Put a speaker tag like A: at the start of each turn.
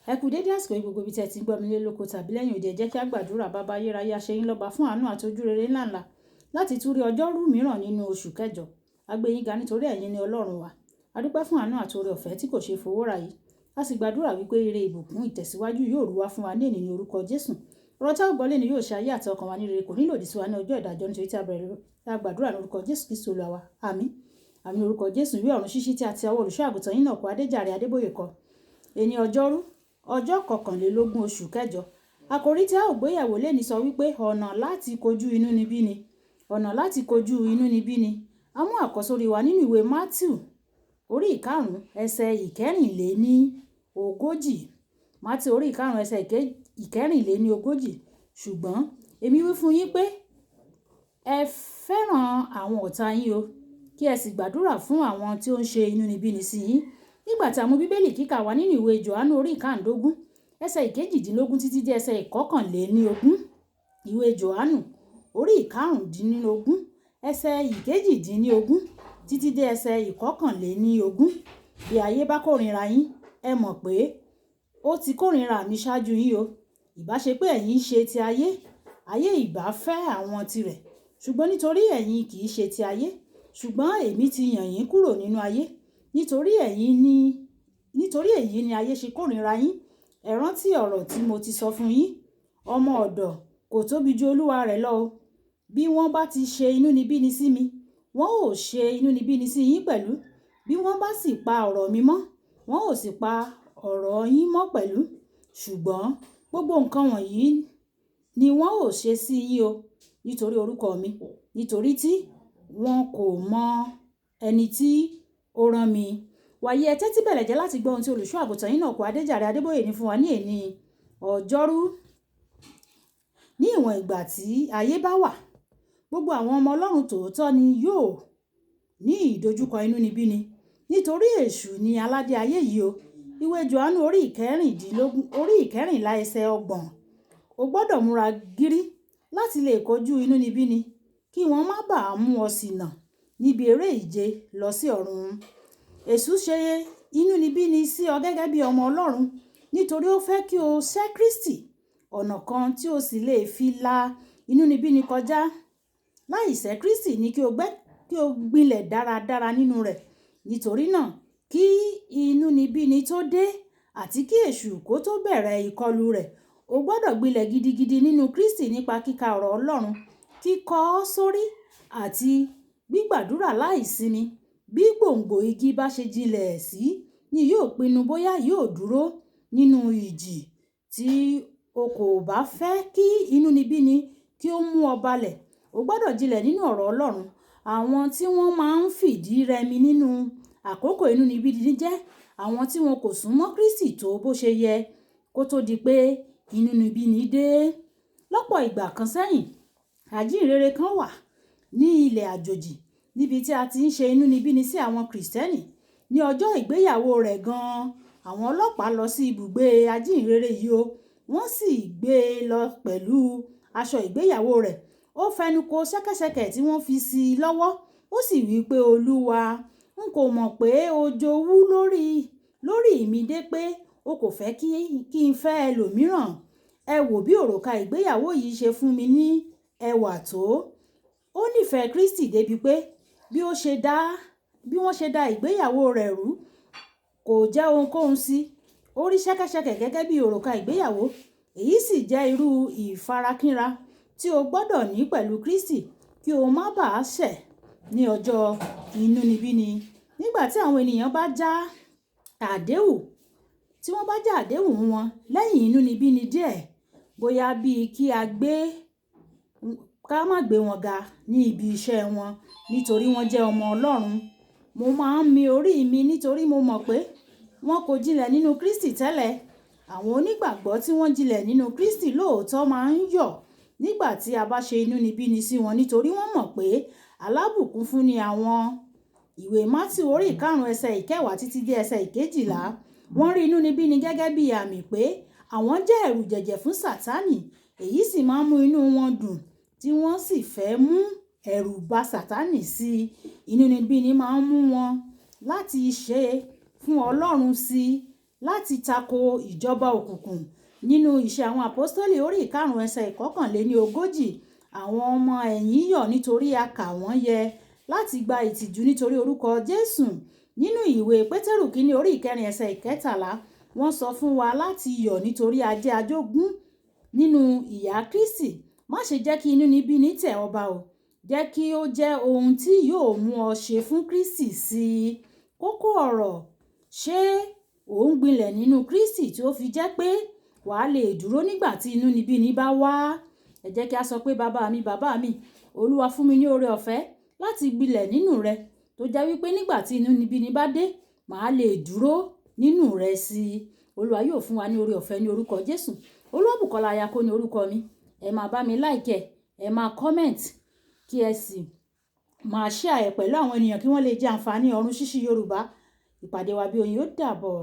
A: Ẹ kú dédé àsìkò yìí gbogbo ibi tí ẹ ti ń gbọ́ mi lé lóko tàbí lẹ́yìn òde, ẹ jẹ́ kí a gbàdúrà. Bàbá ayérayé, a ṣe yín lọ́ba fún àánú àti ojú rere ńláńlá láti tún rí ọjọ́rú mìíràn nínú oṣù kẹjọ. A gbé yín ga nítorí ẹ̀yin ni Ọlọ́run wa. A dúpẹ́ fún àánú àti oore ọ̀fẹ́ tí kò ṣe fowó rà yìí. A sì gbàdúrà wípé ire ìbùkún ìtẹ̀síwájú yóò rú wá fún wa ní èní ní orúkọ Jésù. Ọ̀rọ̀ tí a gbọ́ lé ni yóò ṣe ayé àti ọkàn wa ní rere, kò ní lòdì sí wa ní ọjọ́ ìdájọ́, nítorí tí a gbàdúrà ní orúkọ Jésù Kristi Olúwa wa. Àmín. Àmín orúkọ Jésù. Ìwé ọ̀run ṣíṣí tí a ti ọwọ́ olùṣọ́ àgùntàn yín náà kọ Adéjàre Adébóyè kọ. Èní ọjọ́rú ọjọ́ 21 oṣù kẹjọ. Àkòrí tí a ó gbéyẹ̀wò lé ní sọ wípé ọ̀nà láti kojú inúnibíni. Ọ̀nà láti kojú inúnibíni. A mú àkọ́sórí wa nínú ìwé Mátíù orí 5 ẹsẹ̀ 24. Mátíù orí 5 ẹsẹ̀ 24. Ṣùgbọ́n èmi wí fún yín pé ẹ fẹ́ràn àwọn ọ̀tá yín o, kí ẹ sì gbàdúrà fún àwọn tí ó ń ṣe inúnibíni sí yín. Nígbà tí a mú bíbélì kíkà wa nínú ìwé Jòhánù orí 15 ẹsẹ̀ 18 títí dé ẹsẹ̀ 21. Ìwé Jòhánù orí 15 ẹsẹ̀ 18 títí dé ẹsẹ̀ 21. Bí ayé bá kórìíra yín, ẹ mọ̀ pé ó ti kórìíra mi ṣáájú yín o. Ìbá ṣe pé ẹ̀yin ṣe ti ayé, ayé ìbá fẹ́ àwọn tirẹ̀. Ṣùgbọ́n nítorí ẹ̀yin kì í ṣe ti ayé, ṣùgbọ́n èmi ti yàn yín kúrò nínú ayé. Nítorí èyí ni ayé ṣe kórìíra yín. Ẹ rántí ọ̀rọ̀ tí mo ti sọ fún yín. Ọmọ ọ̀dọ̀ kò tóbi ju olúwa rẹ̀ lọ o. Bí wọ́n bá ti ṣe inúnibíni sí mi, wọ́n ò ṣe inúnibíni sí yín pẹ̀lú. Bí wọ́n bá sì pa ọ̀rọ̀ mi mọ́, wọ́n ò sì pa ọ̀rọ̀ yín mọ́ pẹ̀lú. Ṣùgbọ́n gbogbo nǹkan wọ̀nyí ni wọ́n ò ṣe sí yín o, nítorí orúkọ mi, nítorí tí wọn kò mọ ẹni tí ó rán mi. Wàyí ẹ tẹ́tí bẹ̀lẹ̀ jẹ́ láti gbọ́ ohun tí olùṣọ́ àgùntàn yín náà kọ Adéjàre Adébóyè ní fún wa ní èní ọjọ́rú. Ní ìwọ̀n ìgbà tí ayé bá wà, gbogbo àwọn ọmọ Ọlọ́run tòótọ́ ni yóò ní ìdojúkọ inúnibíni, nítorí èṣù ni aládé ayé yìí o. Ìwé Jòhánù orí 14 ẹsẹ̀ 30. O gbọ́dọ̀ múra gírí láti lè kojú inúnibíni, kí wọ́n má bàa mú ọ ṣìnà níbi eré ìje lọ sí ọ̀run. Èṣù ṣe inúnibíni sí ọ gẹ́gẹ́ bí ọmọ Ọlọ́run, nítorí ó fẹ́ kí o sẹ́ Kristi. Ọ̀nà kan tí o sì lè fi la inúnibíni kọjá láìsẹ́ Kristi ni kí o gbilẹ̀ dáradára nínú rẹ̀. Nítorí náà, kí inúnibíni tó dé àti kí èṣù kó tó bẹ̀rẹ̀ ìkọlù rẹ̀, o gbọ́dọ̀ gbilẹ̀ gidigidi nínú Kristi nípa kíka ọ̀rọ̀ Ọlọ́run, kíkọ ọ́ sórí àti gbígbàdúrà láìsinmi. Bí gbòǹgbò igi bá ṣe jinlẹ̀ sí, ni yóò pinnu bóyá yóò dúró nínú ìjì. Tí o kò bá fẹ́ kí inúnibíni kí ó mú ọ balẹ̀, o gbọ́dọ̀ jinlẹ̀ nínú ọ̀rọ̀ Ọlọ́run. Àwọn tí wọ́n máa ń fìdí rẹmi nínú àkókò inúnibíni jẹ́ àwọn tí wọn kò súnmọ́ Kristi tó bó ṣe yẹ kó tó di pé inúnibíni dé. Lọ́pọ̀ ìgbà kan sẹ́yìn, àjíǹrere kan wà ní ilẹ̀ àjòjì níbi tí a ti ń ṣe inúnibíni sí àwọn Krìstẹ́nì. Ní ọjọ́ ìgbéyàwó rẹ̀ gan-an, àwọn ọlọ́pàá lọ sí ibùgbé àjíǹrere yìí o. Wọ́n sì gbé e lọ pẹ̀lú aṣọ ìgbéyàwó rẹ̀. Ó fẹnu ko ṣẹ́kẹ́ṣẹkẹ̀ tí wọ́n fi sí i lọ́wọ́. Ó sì wí pé, Olúwa, n kò mọ̀ pé o jowú lórí mi dé pé o kò fẹ́ kí n fẹ́ ẹlòmíràn. Ẹ wò bí òrùka ìgbéyàwó yìí ṣe fún mi ní ẹwà tó. Ó nífẹ̀ẹ́ Kristi débi pé bí wọ́n ṣe dá ìgbéyàwó rẹ̀ rú, kò jẹ́ ohunkóhun sí. Ó rí ṣẹ́kẹ́ṣẹkẹ̀ gẹ́gẹ́ bí òrùka ìgbéyàwó. Èyí sì jẹ́ irú ìfarakínra tí o gbọ́dọ̀ ní pẹ̀lú Kristi, kí o má bàa ṣẹ̀ ní ọjọ́ inúnibíni. Nígbà tí àwọn ènìyàn bá já àdéhùn wọn lẹ́yìn inúnibíni díẹ̀, bóyá bí ká má gbé wọn ga ní ibi iṣẹ́ wọn nítorí wọ́n jẹ́ ọmọ Ọlọ́run. Mo máa ń mi orí mi nítorí mo mọ̀ pé wọn kò jinlẹ̀ nínú Kristi tẹ́lẹ̀. Àwọn onígbàgbọ́ tí wọ́n jinlẹ̀ nínú Kristi lóòótọ́ máa ń yọ̀ nígbà tí a bá ṣe inúnibíni sí wọn, nítorí wọ́n mọ̀ pé alábùkún fún ni àwọn. Ìwé Mátíù orí 5 ẹsẹ̀ 10 títí dé ẹsẹ̀ 12. Wọ́n rí inúnibíni gẹ́gẹ́ bí àmì pé àwọn jẹ́ ẹ̀rù jẹ̀jẹ̀ fún Sátánì. Èyí sì máa ń mú inú wọn dùn, tí wọ́n sì fẹ́ mú ẹ̀rù bá Sátánì sí i. Inúnibíni máa ń mú wọn láti ṣe fún Ọlọ́run sí i láti tako ìjọba òkùnkùn. Nínú Iṣẹ́ àwọn Àpọ́stélì orí ìkarùn-ún ẹsẹ̀ ìkọkànléníogójì, àwọn ọmọ ẹ̀yìn yọ̀ nítorí a kà wọ́n yẹ láti gba ìtìjú nítorí orúkọ Jésù. Nínú ìwé Pétérù kínní orí ìkẹrin ẹsẹ̀ ìkẹtàlá, wọ́n sọ fún wa láti yọ̀ nítorí a jẹ́ àjogún nínú ìyà Kristi. Má ṣe jẹ́ kí inúnibíni tẹ̀ ọ́ ba o. Jẹ́ kí ó jẹ́ ohun tí yóò mú ọ ṣe fún Kristi sí i. Kókó ọ̀rọ̀: ṣé ò ń gbilẹ̀ nínú Kristi tí ó fi jẹ́ pé wàá lè dúró nígbà tí inúnibíni bá wá? Ẹ jẹ́ kí a sọ pé bàbá mi, Olúwa fún mi ní oore ọ̀fẹ́ láti gbilẹ̀ nínú rẹ, tó jẹ́ wípé nígbà tí inúnibíni bá dé, màá lè dúró nínú rẹ sí i. Olúwa yóò fún wa ní oore ọ̀fẹ́ ní orúkọ Jésù. Olúwabùkọ́lá Ayako ní orúkọ mi. Ẹ máa bá mi like, ẹ máa comment, kí ẹ sì máa share ẹ̀ pẹ̀lú àwọn ènìyàn kí wọ́n lè jẹ àǹfààní ọ̀run ṣíṣí Yorùbá. Ìpàdé wa bí oyin ó dàbọ̀.